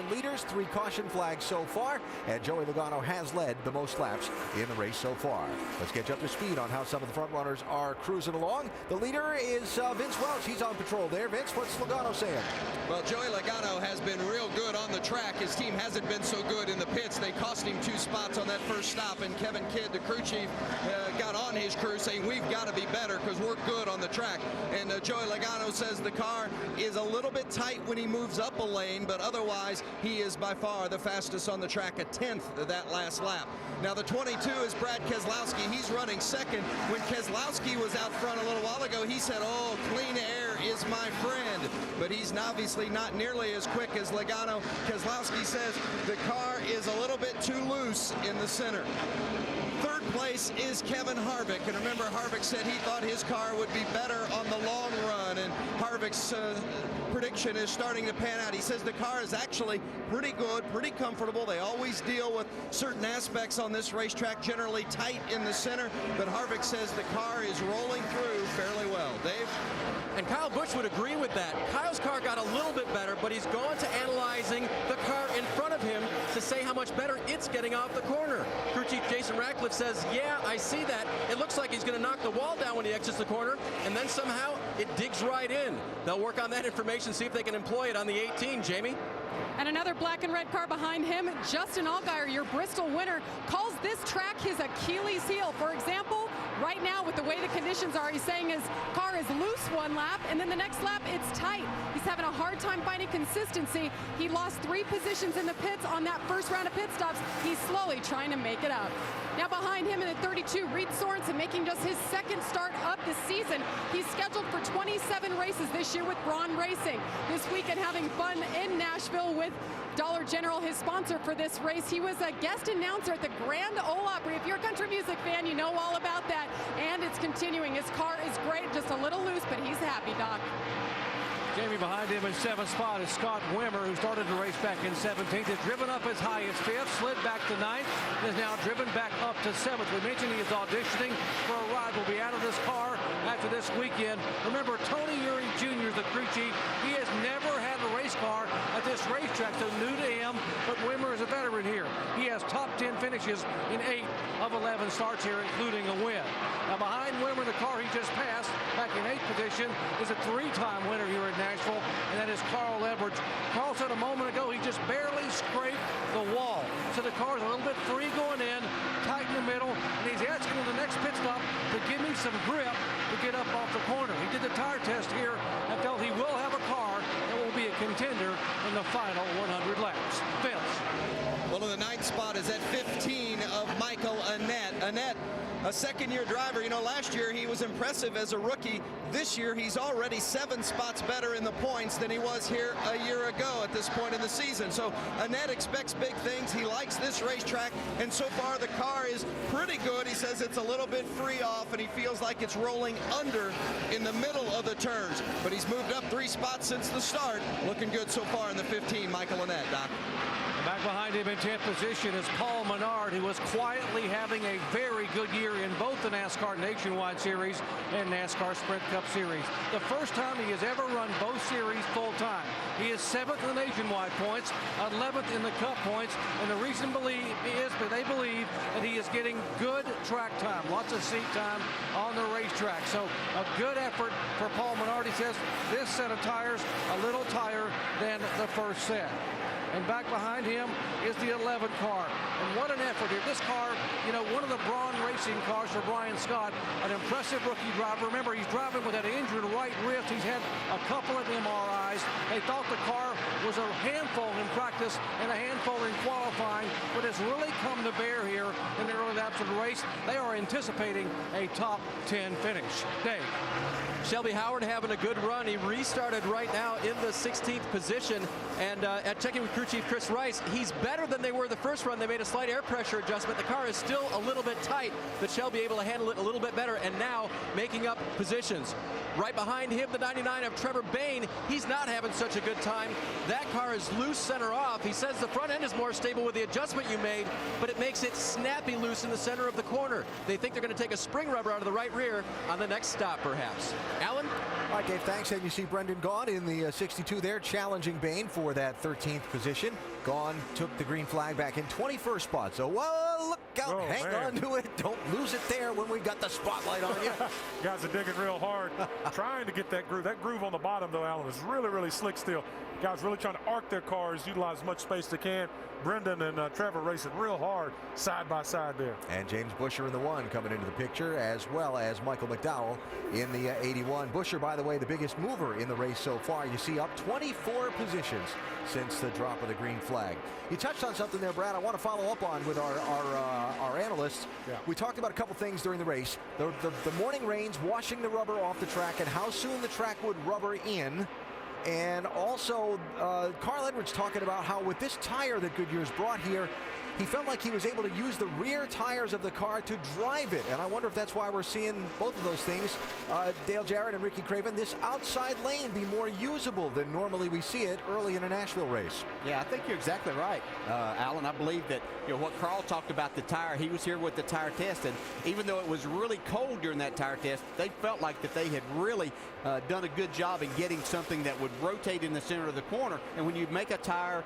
joint leaders, 3 caution flags so far, and Joey Logano has led the most laps in the race so far. Let's get you up to speed on how some of the front runners are cruising along. The leader is Vince Welch. He's on patrol there. Vince, what's Logano saying? Well, Joey Logano has been real good on the track. His team hasn't been so good in the pits. They cost him 2 spots on that first stop, and Kevin Kidd, the crew chief, got on his crew saying we've got to be better because we're good on the track. And Joey Logano says the car is a little bit tight when he moves up a lane, but otherwise he is by far the fastest on the track, a 10th of that last lap. Now the 22 is Brad Keselowski. He's running second. When Keselowski was out front a little while ago, he said, oh, clean air is my friend. But he's obviously not nearly as quick as Logano. Keselowski says the car is a little bit too loose in the center. Third place is Kevin Harvick, and remember, Harvick said he thought his car would be better on the long run, and Harvick's prediction is starting to pan out. He says the car is actually pretty good, pretty comfortable. They always deal with certain aspects on this racetrack, generally tight in the center, but Harvick says the car is rolling through fairly well. Dave? And Kyle Busch would agree with that. Kyle's car got a little bit better, but he's gone to analyzing the car in front of him to say how much better it's getting off the corner. Crew chief Jason Ratcliffe says, yeah, I see that. It looks like he's going to knock the wall down when he exits the corner, and then somehow it digs right in. They'll work on that information, see if they can employ it on the 18, Jamie. And another black and red car behind him, Justin Allgaier, your Bristol winner, calls this track his Achilles heel. For example, right now with the way the conditions are, he's saying his car is loose one lap, and then the next lap it's tight. He's having a hard time finding consistency. He lost 3 positions in the pits on that first round of pit stops. He's slowly trying to make it up. Now behind him in the 32, Reed Sorensen, making just his 2nd start of the season. He's scheduled for 27 races this year with Braun Racing. This weekend having fun in Nashville with Dollar General, his sponsor for this race. He was a guest announcer at the Grand Ole Opry. If you're a country music fan, you know all about that. And it's continuing. His car is great, just a little loose, but he's happy, Doc. Jamie, behind him in 7th spot is Scott Wimmer, who started the race back in 17th. Has driven up as high as 5th, slid back to 9th, and is now driven back up to 7th. We mentioned he is auditioning for a ride. Will be out of this car after this weekend. Remember, Tony Eury Jr. is the crew chief. He has never had a race car at this racetrack, so new to him, but Wimmer is a veteran here. He has top 10 finishes in 8 of 11 starts here, including a win. Now behind Wimmer, the car he just passed, back in 8th position, is a 3-time winner here at Nashville, and that is Carl Edwards. Carl said a moment ago he just barely scraped the wall. So the car's a little bit free going in, tight in the middle, and he's asking in the next pit stop to give me some grip to get up off the corner. He did the tire test here and felt he will have a car that will be a contender in the final 100 laps. Vince. Well, in the 9th spot is at 15 of Michael Annett. Annett, a 2nd-year driver. You know, last year he was impressive as a rookie. This year he's already 7 spots better in the points than he was here a year ago at this point in the season. So Annett expects big things. He likes this racetrack, and so far the car is pretty good. He says it's a little bit free off, and he feels like it's rolling under in the middle of the turns. But he's moved up 3 spots since the start. Looking good so far in the 15, Michael Annett, Doc. Back behind him in 10th position is Paul Menard, who was quietly having a very good year in both the NASCAR Nationwide Series and NASCAR Sprint Cup Series. The first time he has ever run both series full time. He is 7th in the Nationwide points, 11th in the Cup points, and the reason is that they believe that he is getting good track time, lots of seat time on the racetrack. So a good effort for Paul Menard. He says this set of tires a little tighter than the first set. And back behind him is the 11 car. And what an effort here. This car, you know, one of the Braun Racing cars for Brian Scott, an impressive rookie driver. Remember, he's driving with that injured right wrist. He's had a couple of MRIs. They thought the car was a handful in practice and a handful in qualifying, but it's really come to bear here in the early laps of the race. They are anticipating a top 10 finish. Dave. Shelby Howard having a good run. He restarted right now in the 16th position. And at checking with crew chief Chris Rice, he's better than they were the first run. They made a slight air pressure adjustment. The car is still a little bit tight, but Shelby able to handle it a little bit better, and now making up positions. Right behind him, the 99 of Trevor Bayne. He's not having such a good time. That car is loose center off. He says the front end is more stable with the adjustment you made, but it makes it snappy loose in the center of the corner. They think they're going to take a spring rubber out of the right rear on the next stop, perhaps. Alan? All right, Dave, thanks. And you see Brendan Gaughan in the 62 there, challenging Bayne for that 13th position. Gone took the green flag back in 21st spot. So, whoa, look out. Oh, hang on to it. Don't lose it there when we got the spotlight on you. Guys are digging real hard, trying to get that groove. That groove on the bottom, though, Alan, is really, really slick still. Guys really trying to arc their cars, utilize as much space they can. Brendan and Trevor racing real hard side by side there. And James Busher in the 1 coming into the picture, as well as Michael McDowell in the 81. Busher, by the way, the biggest mover in the race so far. You see, up 24 positions since the drop of the green flag. You touched on something there, Brad, I want to follow up on with our analysts. Yeah. We talked about a couple things during the race. The morning rains washing the rubber off the track and how soon the track would rubber in. And also, Carl Edwards talking about how with this tire that Goodyear's brought here, he felt like he was able to use the rear tires of the car to drive it. And I wonder if that's why we're seeing both of those things. Dale Jarrett and Ricky Craven, this outside lane be more usable than normally we see it early in a Nashville race. Yeah, I think you're exactly right, Alan. I believe that, what Carl talked about the tire, he was here with the tire test, and even though it was really cold during that tire test, they felt like that they had really done a good job in getting something that would rotate in the center of the corner. And when you make a tire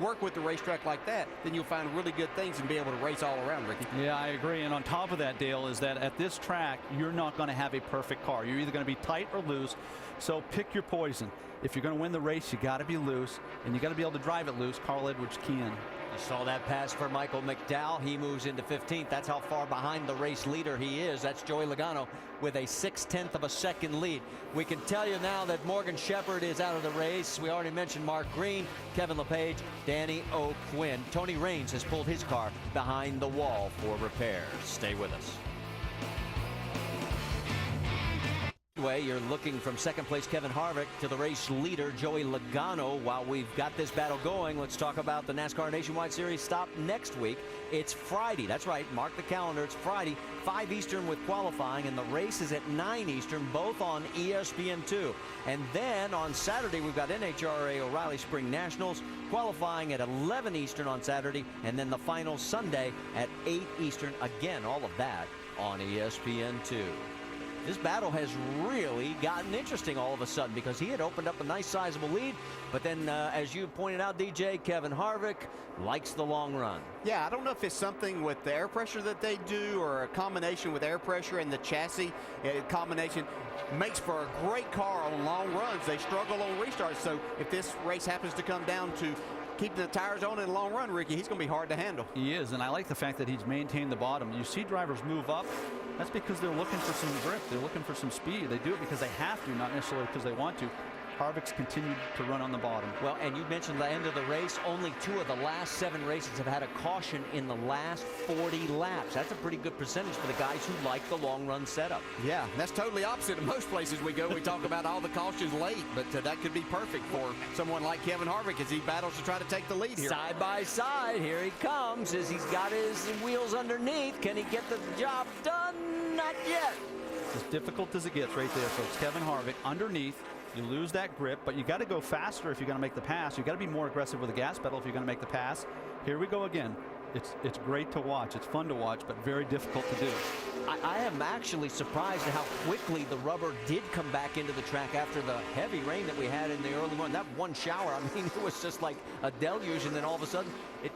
work with the racetrack like that, then you'll find really good things and be able to race all around, Ricky. Yeah, I agree. And on top of that, Dale, is that at this track, you're not going to have a perfect car. You're either going to be tight or loose. So pick your poison. If you're going to win the race, you got to be loose, and you got to be able to drive it loose. Carl Edwards can. You saw that pass for Michael McDowell. He moves into 15th. That's how far behind the race leader he is. That's Joey Logano with a 6/10 of a second lead. We can tell you now that Morgan Shepherd is out of the race. We already mentioned Mark Green, Kevin LePage, Danny O'Quinn. Tony Raines has pulled his car behind the wall for repairs. Stay with us. You're looking from second place Kevin Harvick to the race leader Joey Logano. While we've got this battle going, let's talk about the NASCAR Nationwide Series stop next week. It's Friday. That's right. Mark the calendar. It's Friday, 5 Eastern with qualifying, and the race is at 9 Eastern, both on ESPN2. And then on Saturday, we've got NHRA O'Reilly Spring Nationals qualifying at 11 Eastern on Saturday, and then the final Sunday at 8 Eastern. Again, all of that on ESPN2. This battle has really gotten interesting all of a sudden because he had opened up a nice sizable lead, but then as you pointed out, DJ, Kevin Harvick likes the long run. Yeah, I don't know if it's something with the air pressure that they do or a combination with air pressure and the chassis combination makes for a great car on long runs. They struggle on restarts, so if this race happens to come down to keeping the tires on in the long run, Ricky, he's going to be hard to handle. He is, and I like the fact that he's maintained the bottom. You see drivers move up. That's because they're looking for some grip. They're looking for some speed. They do it because they have to, not necessarily because they want to. Harvick's continued to run on the bottom. Well, and you mentioned the end of the race. Only 2 of the last 7 races have had a caution in the last 40 laps. That's a pretty good percentage for the guys who like the long run setup. Yeah, that's totally opposite of most places we go. We talk about all the cautions late, but that could be perfect for someone like Kevin Harvick as he battles to try to take the lead here. Side by side, here he comes as he's got his wheels underneath. Can he get the job done? Not yet. As difficult as it gets right there, folks. Kevin Harvick underneath. You lose that grip, but you got to go faster if you're going to make the pass. You got to be more aggressive with the gas pedal if you're going to make the pass. Here we go again. It's great to watch. It's fun to watch, but very difficult to do. I am actually surprised at how quickly the rubber did come back into the track after the heavy rain that we had in the early morning. That one shower, I mean, it was just like a deluge, and then all of a sudden it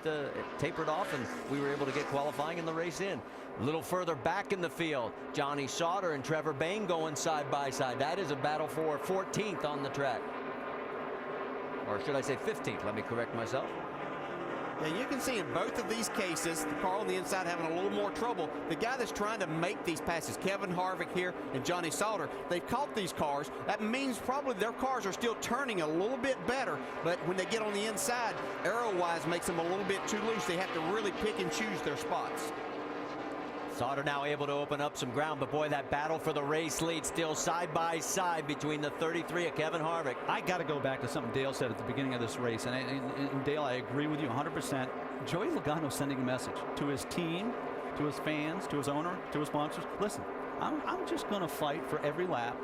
tapered off, and we were able to get qualifying and the race in. A little further back in the field, Johnny Sauter and Trevor Bayne going side by side. That is a battle for 14th on the track. Or should I say 15th? Let me correct myself. Yeah, you can see in both of these cases, the car on the inside having a little more trouble. The guy that's trying to make these passes, Kevin Harvick here and Johnny Sauter, they've caught these cars. That means probably their cars are still turning a little bit better, but when they get on the inside, aero-wise makes them a little bit too loose. They have to really pick and choose their spots. Sauter now able to open up some ground, but boy, that battle for the race lead still side by side between the 33 of Kevin Harvick. I got to go back to something Dale said at the beginning of this race, and Dale, I agree with you 100%. Joey Logano sending a message to his team, to his fans, to his owner, to his sponsors. Listen, I'm just going to fight for every lap.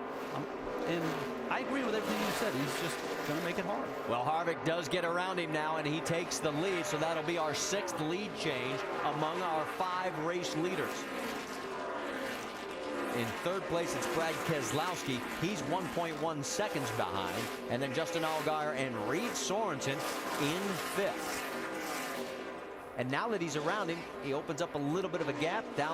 And I agree with everything you said. He's just going to make it hard. Well, Harvick does get around him now, and he takes the lead, so that'll be our 6th lead change among our 5 race leaders. In third place, it's Brad Keselowski. He's 1.1 seconds behind. And then Justin Allgaier and Reed Sorensen in fifth. And now that he's around him, he opens up a little bit of a gap down